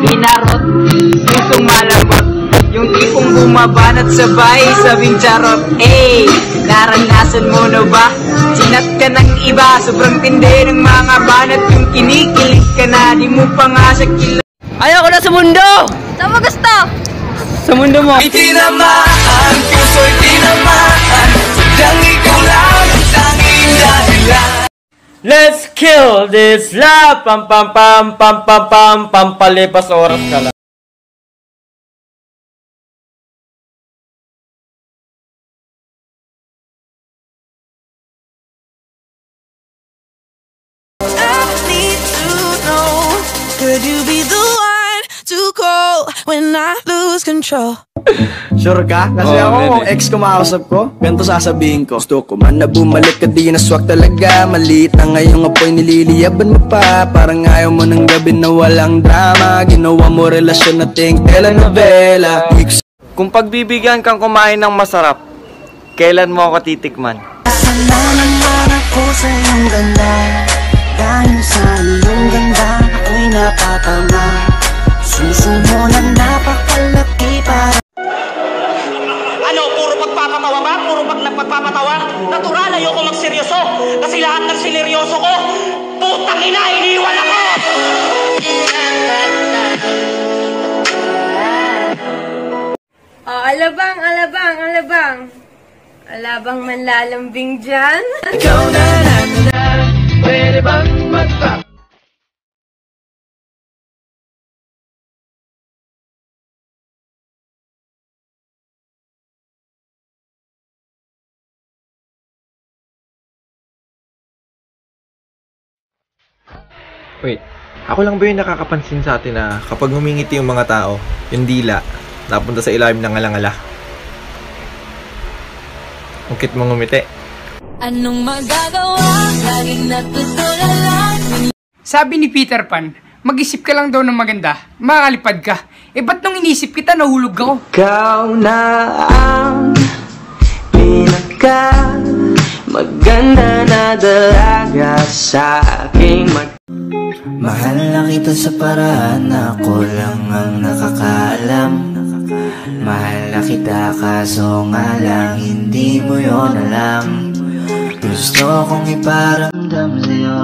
Inarot, pusong malamot, yung tipong bumabanat sabay, sabing charot. Naranasan mo na ba? Sinat ka ng iba, sobrang tindi ng mga banat, yung kinikilig ka na, di mo pa nga sa kila. Ayaw ko na sa mundo! Saan mo gusto? Sa mundo mo. Itinamaan, puso'y tinamaan, sadyang ikaw lang ang tanging dahilan. Let's kill this love! Pam pam pam pam pam pam pam, palipas oras ka lang. Could you be the one to call when I lose control? Sure ka? Kasi ako, ex kumausap ko, ganito sasabihin ko. Gusto ko man na bumalik ka, di na swak talaga. Maliit na ngayong apoy, nililiyaban mo pa. Parang ayaw mo ng gabi na walang drama. Ginawa mo relasyon na ting telenovela. Kung pagbibigyan kang kumain ng masarap, kailan mo ako titikman? Sana naman ako sa iyong ganda, dahil sa iyong ganda ako'y napatama. Suso mo na napakalaki para. Ano, puro pagpapatawa ba? Puro nagpagpapatawa? Natural, ayoko magseryoso. Kasi lahat ng sineryoso ko, putang ina, iniwan ako! Oh, alabang, alabang, alabang. Alabang manlalambing dyan. Ikaw na lang na, pwede bang magpapatawa? Wait, ako lang ba yung nakakapansin sa atin na kapag humingiti yung mga tao, yung dila, napunta sa ilalim ng alangala? Ang cute mong ngumiti. Anong magagawa? Laging natutulala. Sabi ni Peter Pan, mag-isip ka lang daw ng maganda, makakalipad ka. Ba't nung inisip kita, nahulog ako? Ikaw na ang pinaka maganda na dalaga sa aking Mahal na kita sa paraan na ako lang ang nakakaalam. Mahal na kita kaso nga lang hindi mo yun alam. Gusto kong iparamdam sa'yo